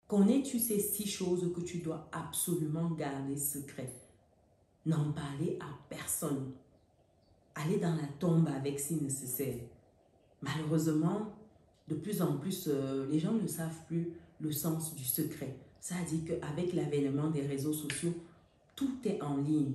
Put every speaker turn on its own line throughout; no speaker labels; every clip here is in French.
Connais-tu ces 6 choses que tu dois absolument garder secret? N'en parler à personne. Aller dans la tombe avec si nécessaire. Malheureusement, de plus en plus, les gens ne savent plus le sens du secret. Ça dit qu'avec l'avènement des réseaux sociaux, tout est en ligne.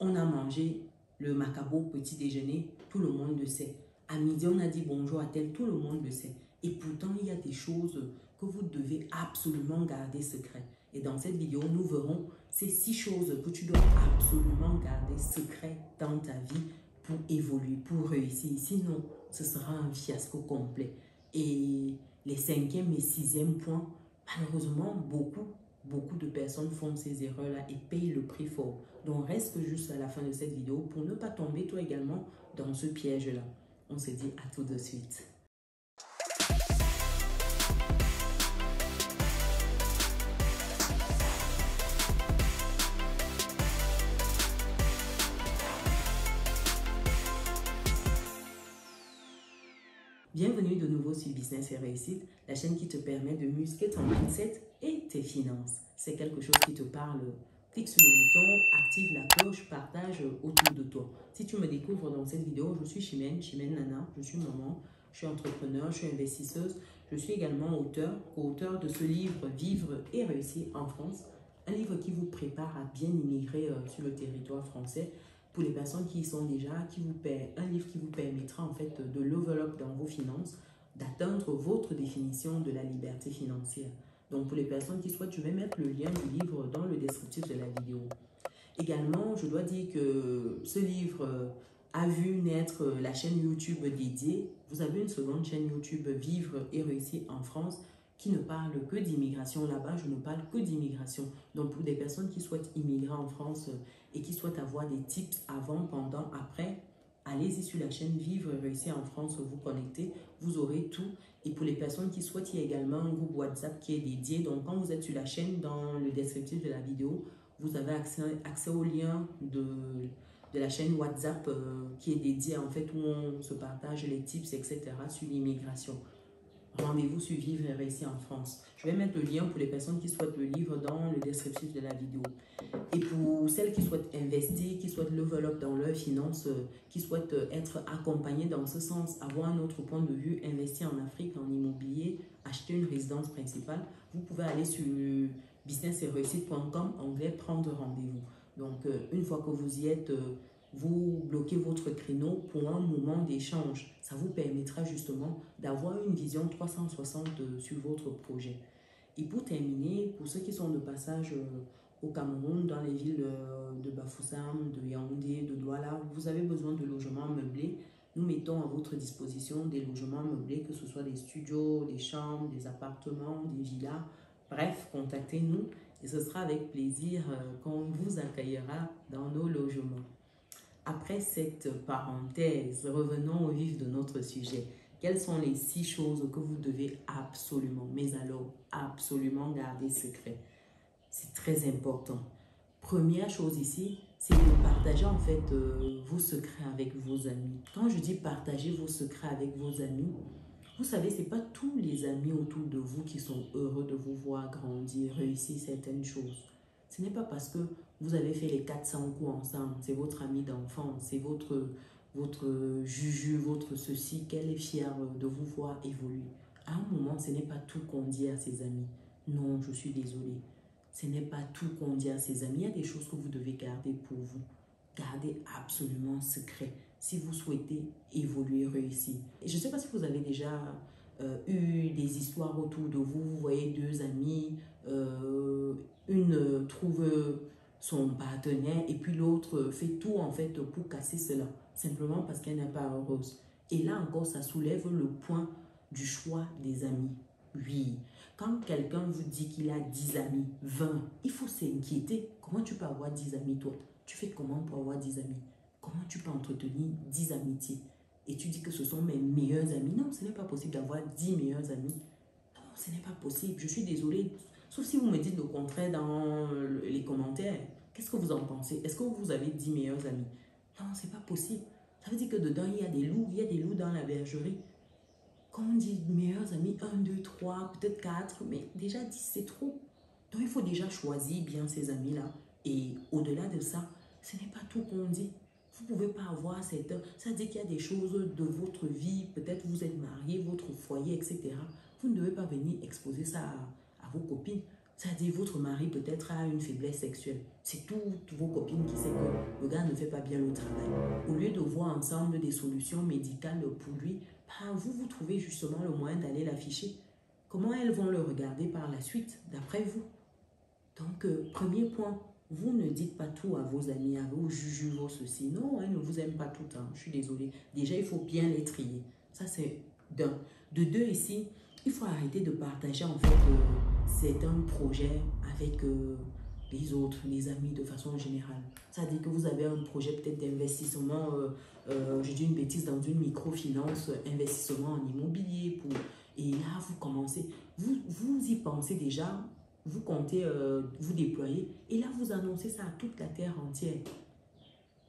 On a mangé le macabo petit déjeuner, tout le monde le sait. À midi, on a dit bonjour à tel, tout le monde le sait. Et pourtant, il y a des choses que vous devez absolument garder secret. Et dans cette vidéo, nous verrons ces 6 choses que tu dois absolument garder secret dans ta vie pour évoluer, pour réussir. Sinon, ce sera un fiasco complet. Et les 5e et 6e points, malheureusement, beaucoup de personnes font ces erreurs-là et payent le prix fort. Donc, reste juste à la fin de cette vidéo pour ne pas tomber toi également dans ce piège-là. On se dit à tout de suite. Bienvenue de nouveau sur Business et Réussite, la chaîne qui te permet de muscler ton mindset et tes finances. C'est quelque chose qui te parle, clique sur le bouton, active la cloche, partage autour de toi. Si tu me découvres dans cette vidéo, je suis Chimène Nana, je suis maman, je suis entrepreneur, je suis investisseuse, je suis également auteur, co-auteur de ce livre « Vivre et réussir en France », un livre qui vous prépare à bien immigrer sur le territoire français. Pour les personnes qui y sont déjà, un livre qui vous permettra en fait de level up dans vos finances, d'atteindre votre définition de la liberté financière. Donc pour les personnes qui souhaitent, je vais mettre le lien du livre dans le descriptif de la vidéo. Également, je dois dire que ce livre a vu naître la chaîne YouTube dédiée. Vous avez une seconde chaîne YouTube, Vivre et réussir en France, qui ne parle que d'immigration. Là-bas, je ne parle que d'immigration. Donc, pour des personnes qui souhaitent immigrer en France et qui souhaitent avoir des tips avant, pendant, après, allez-y sur la chaîne Vivre et réussir en France, vous connectez, vous aurez tout. Et pour les personnes qui souhaitent, il y a également un groupe WhatsApp qui est dédié. Donc, quand vous êtes sur la chaîne, dans le descriptif de la vidéo, vous avez accès au lien de la chaîne WhatsApp qui est dédiée en fait où on se partage les tips, etc. sur l'immigration. Rendez-vous sur Vivre et réussir en France. Je vais mettre le lien pour les personnes qui souhaitent le livre dans le descriptif de la vidéo. Et pour celles qui souhaitent investir, qui souhaitent level up dans leurs finances, qui souhaitent être accompagnées dans ce sens, avoir un autre point de vue, investir en Afrique, en immobilier, acheter une résidence principale, vous pouvez aller sur business-et-réussite.com, onglet prendre rendez-vous. Donc, une fois que vous y êtes, vous bloquez votre créneau pour un moment d'échange. Ça vous permettra justement d'avoir une vision 360 sur votre projet. Et pour terminer, pour ceux qui sont de passage au Cameroun, dans les villes de Bafoussam, de Yaoundé, de Douala, vous avez besoin de logements meublés. Nous mettons à votre disposition des logements meublés, que ce soit des studios, des chambres, des appartements, des villas. Bref, contactez-nous et ce sera avec plaisir qu'on vous accueillera dans nos logements. Après cette parenthèse, revenons au vif de notre sujet. Quelles sont les 6 choses que vous devez absolument, mais alors absolument garder secret? C'est très important. Première chose ici, c'est de partager en fait vos secrets avec vos amis. Quand je dis partager vos secrets avec vos amis, vous savez, ce n'est pas tous les amis autour de vous qui sont heureux de vous voir grandir, réussir certaines choses. Ce n'est pas parce que vous avez fait les 400 coups ensemble, c'est votre ami d'enfance, c'est votre juju, votre ceci, qu'elle est fière de vous voir évoluer. À un moment, ce n'est pas tout qu'on dit à ses amis. Non, je suis désolée. Ce n'est pas tout qu'on dit à ses amis. Il y a des choses que vous devez garder pour vous. Gardez absolument secret si vous souhaitez évoluer, réussir. Et je ne sais pas si vous avez déjà eu des histoires autour de vous. Vous voyez 2 amis, une trouve son partenaire et puis l'autre fait tout en fait pour casser cela, simplement parce qu'elle n'est pas heureuse. Et là encore, ça soulève le point du choix des amis. Oui, quand quelqu'un vous dit qu'il a 10 amis, 20, il faut s'inquiéter. Comment tu peux avoir 10 amis toi? Tu fais comment pour avoir 10 amis? Comment tu peux entretenir 10 amitiés? Et tu dis que ce sont mes meilleurs amis. Non, ce n'est pas possible d'avoir 10 meilleurs amis. Non, ce n'est pas possible. Je suis désolée. Sauf si vous me dites le contraire dans les commentaires. Qu'est-ce que vous en pensez? Est-ce que vous avez 10 meilleurs amis? Non, ce n'est pas possible. Ça veut dire que dedans, il y a des loups. Il y a des loups dans la bergerie. Quand on dit meilleurs amis, un, deux, trois, peut-être quatre, mais déjà 10, c'est trop. Donc, il faut déjà choisir bien ces amis-là. Et au-delà de ça, ce n'est pas tout qu'on dit. Vous ne pouvez pas avoir cette... Ça dit qu'il y a des choses de votre vie, peut-être vous êtes marié, votre foyer, etc. Vous ne devez pas venir exposer ça à vos copines. Ça dit votre mari peut-être a une faiblesse sexuelle. C'est toutes vos copines qui savent que le gars ne fait pas bien le travail. Au lieu de voir ensemble des solutions médicales pour lui, vous trouvez justement le moyen d'aller l'afficher. Comment elles vont le regarder par la suite, d'après vous? Donc, premier point, vous ne dites pas tout à vos amis, à vos juges, vos ceci. Non, elles ne vous aiment pas tout le temps. Je suis désolée. Déjà, il faut bien les trier. Ça, c'est d'un. De deux, ici, il faut arrêter de partager, en fait, certains projets avec les autres, les amis, de façon générale. Ça veut dire que vous avez un projet peut-être d'investissement, je dis une bêtise, dans une microfinance, investissement en immobilier. Et là, vous commencez, vous y pensez déjà. Vous comptez vous déployer et là vous annoncez ça à toute la terre entière.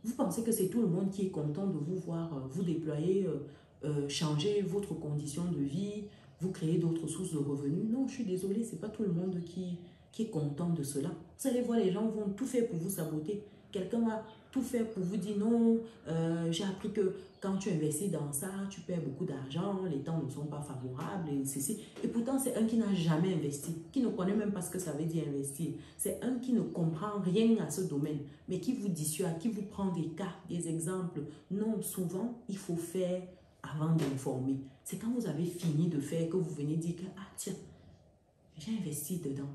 Vous pensez que c'est tout le monde qui est content de vous voir vous déployer, changer votre condition de vie, vous créer d'autres sources de revenus? Non, je suis désolée, c'est pas tout le monde qui est content de cela. Vous allez voir, les gens vont tout faire pour vous saboter. Quelqu'un va tout faire pour vous dire non, j'ai appris que quand tu investis dans ça, tu perds beaucoup d'argent, les temps ne sont pas favorables et ceci. Et pourtant, c'est un qui n'a jamais investi, qui ne connaît même pas ce que ça veut dire investir. C'est un qui ne comprend rien à ce domaine, mais qui vous dissuade, qui vous prend des cas, des exemples. Non, souvent, il faut faire avant d'informer. C'est quand vous avez fini de faire que vous venez dire que, ah tiens, j'ai investi dedans.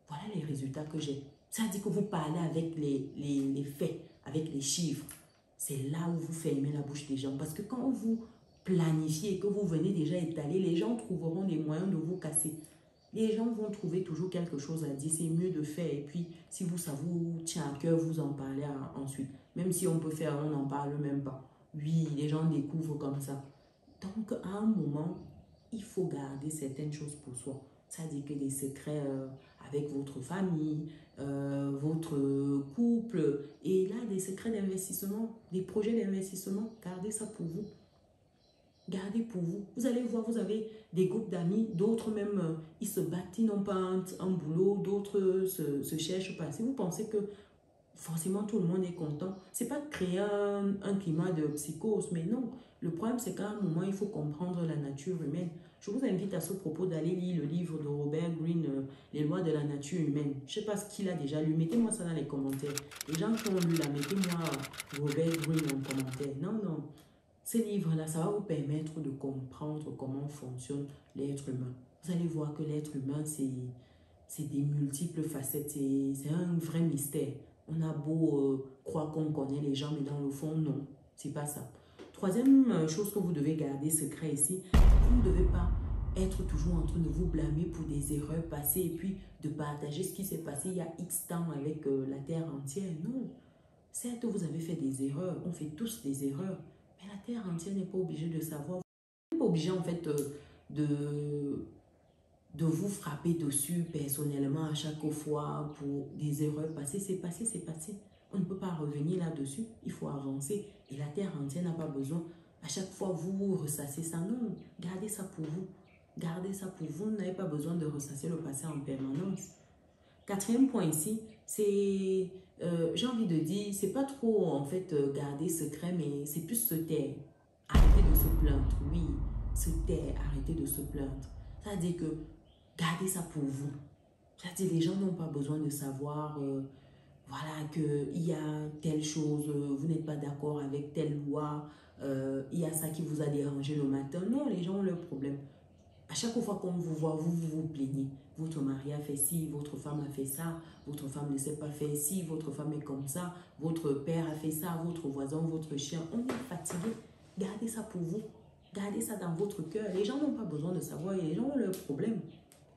Voilà les résultats que j'ai. Ça dit que vous parlez avec les faits, avec les chiffres. C'est là où vous fermez la bouche des gens. Parce que quand vous planifiez, que vous venez déjà étaler, les gens trouveront des moyens de vous casser. Les gens vont trouver toujours quelque chose à dire. C'est mieux de faire. Et puis, si ça vous tient à cœur, vous en parlez ensuite. Même si on peut faire, on n'en parle même pas. Oui, les gens découvrent comme ça. Donc, à un moment, il faut garder certaines choses pour soi. Ça dit que des secrets avec votre famille, votre couple, et là, des secrets d'investissement, des projets d'investissement, gardez ça pour vous. Gardez pour vous. Vous allez voir, vous avez des groupes d'amis, d'autres même, ils se battent, ils n'ont pas un boulot, d'autres se cherchent pas. Si vous pensez que forcément tout le monde est content, c'est pas créer un climat de psychose, mais non. Le problème, c'est qu'à un moment, il faut comprendre la nature humaine. Je vous invite à ce propos d'aller lire le livre de Robert Greene, Les lois de la nature humaine. Je ne sais pas ce qu'il a déjà lu. Mettez-moi ça dans les commentaires. Les gens qui ont lu là, mettez-moi Robert Greene en commentaire. Non, non. Ces livres-là, ça va vous permettre de comprendre comment fonctionne l'être humain. Vous allez voir que l'être humain, c'est des multiples facettes. C'est un vrai mystère. On a beau croire qu'on connaît les gens, mais dans le fond, non. C'est pas ça. Troisième chose que vous devez garder secret ici, vous ne devez pas être toujours en train de vous blâmer pour des erreurs passées et puis de partager ce qui s'est passé il y a X temps avec la terre entière. Non. Certes, vous avez fait des erreurs. On fait tous des erreurs. Mais la terre entière n'est pas obligée de savoir. Vous n'êtes pas obligé en fait de vous frapper dessus personnellement à chaque fois pour des erreurs passées. C'est passé, c'est passé. On ne peut pas revenir là-dessus. Il faut avancer. Et la terre entière n'a pas besoin. À chaque fois, vous ressassez ça. Non, gardez ça pour vous. Gardez ça pour vous. Vous n'avez pas besoin de ressasser le passé en permanence. Quatrième point ici, c'est, j'ai envie de dire, c'est pas trop en fait garder secret, mais c'est plus se taire. Arrêtez de se plaindre. Oui, se taire, arrêtez de se plaindre. Ça veut dire que gardez ça pour vous. Ça veut dire que les gens n'ont pas besoin de savoir... voilà, qu'il y a telle chose, vous n'êtes pas d'accord avec telle loi, il y a ça qui vous a dérangé le matin. Non, les gens ont leurs problèmes. À chaque fois qu'on vous voit, vous plaignez. Votre mari a fait ci, votre femme a fait ça, votre femme ne sait pas faire ci, votre femme est comme ça, votre père a fait ça, votre voisin, votre chien. On est fatigué. Gardez ça pour vous. Gardez ça dans votre cœur. Les gens n'ont pas besoin de savoir, les gens ont leurs problèmes.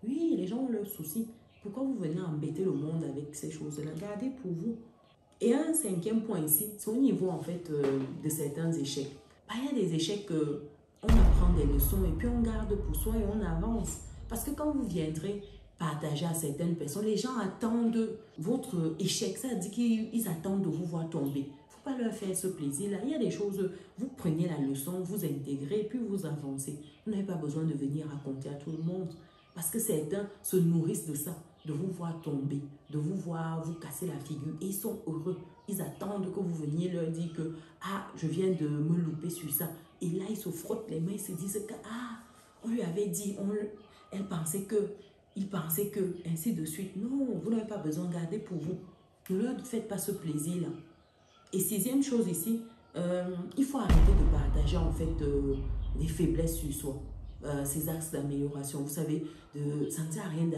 Oui, les gens ont leurs soucis. Pourquoi vous venez embêter le monde avec ces choses-là? Gardez pour vous. Et un cinquième point ici, c'est au niveau en fait de certains échecs. Il y a des échecs on apprend des leçons et puis on garde pour soi et on avance. Parce que quand vous viendrez partager à certaines personnes, les gens attendent votre échec. Ça veut dire qu'ils attendent de vous voir tomber. Il ne faut pas leur faire ce plaisir-là. Il y a des choses, vous prenez la leçon, vous intégrez, puis vous avancez. Vous n'avez pas besoin de venir raconter à tout le monde. Parce que certains se nourrissent de ça, de vous voir tomber, de vous voir vous casser la figure. Et ils sont heureux. Ils attendent que vous veniez leur dire que « Ah, je viens de me louper sur ça. » Et là, ils se frottent les mains, ils se disent que « Ah, on lui avait dit, elle pensait que, il pensait que, ainsi de suite. » Non, vous n'avez pas besoin de garder pour vous. Ne leur faites pas ce plaisir-là. Et sixième chose ici, il faut arrêter de partager en fait les faiblesses sur soi. Ces axes d'amélioration. Vous savez, ça ne sert à rien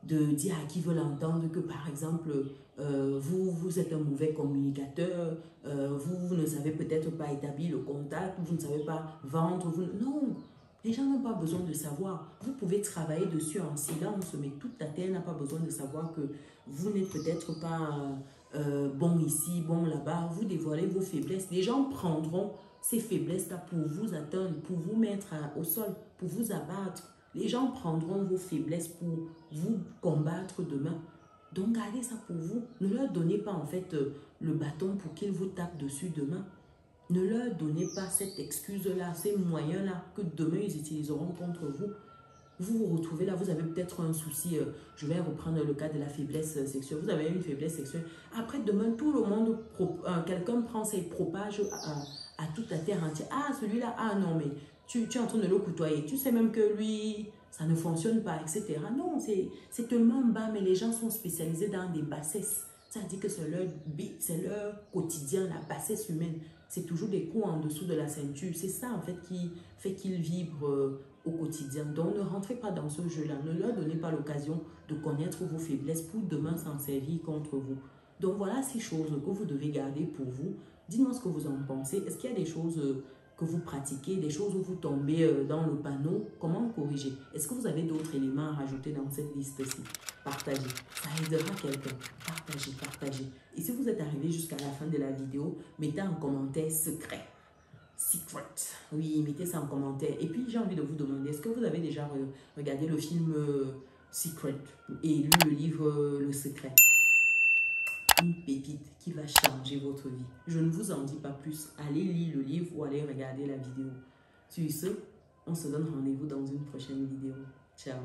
de dire à qui veut l'entendre que, par exemple, vous êtes un mauvais communicateur, vous ne savez peut-être pas établir le contact, vous ne savez pas vendre. Non, les gens n'ont pas besoin de savoir. Vous pouvez travailler dessus en silence, mais toute la terre n'a pas besoin de savoir que vous n'êtes peut-être pas bon ici, bon là-bas. Vous dévoilez vos faiblesses. Les gens prendront ces faiblesses-là pour vous atteindre, pour vous mettre au sol, pour vous abattre. Les gens prendront vos faiblesses pour vous combattre demain. Donc, gardez ça pour vous. Ne leur donnez pas en fait le bâton pour qu'ils vous tapent dessus demain. Ne leur donnez pas cette excuse-là, ces moyens-là que demain ils utiliseront contre vous. Vous vous retrouvez là, vous avez peut-être un souci, je vais reprendre le cas de la faiblesse sexuelle. Vous avez une faiblesse sexuelle. Après, demain, tout le monde, quelqu'un prend ses propages à toute la terre entière. Ah, celui-là, ah non, mais tu es en train de le côtoyer. Tu sais même que lui, ça ne fonctionne pas, etc. Non, c'est tellement bas, mais les gens sont spécialisés dans des bassesses. Ça dit que c'est leur quotidien, la bassesse humaine. C'est toujours des coups en dessous de la ceinture. C'est ça, en fait, qui fait qu'ils vibrent au quotidien. Donc, ne rentrez pas dans ce jeu-là. Ne leur donnez pas l'occasion de connaître vos faiblesses pour demain s'en servir contre vous. Donc, voilà 6 choses que vous devez garder pour vous. Dites-moi ce que vous en pensez. Est-ce qu'il y a des choses que vous pratiquez, des choses où vous tombez dans le panneau? Comment corriger? Est-ce que vous avez d'autres éléments à rajouter dans cette liste-ci? Partagez. Ça aidera quelqu'un. Partagez, partagez. Et si vous êtes arrivé jusqu'à la fin de la vidéo, mettez en commentaire secret. Secret. Oui, mettez ça en commentaire. Et puis, j'ai envie de vous demander, est-ce que vous avez déjà regardé le film Secret et lu le livre Le Secret? Une pépite qui va changer votre vie. Je ne vous en dis pas plus. Allez lire le livre ou allez regarder la vidéo. Sur ce, on se donne rendez-vous dans une prochaine vidéo. Ciao.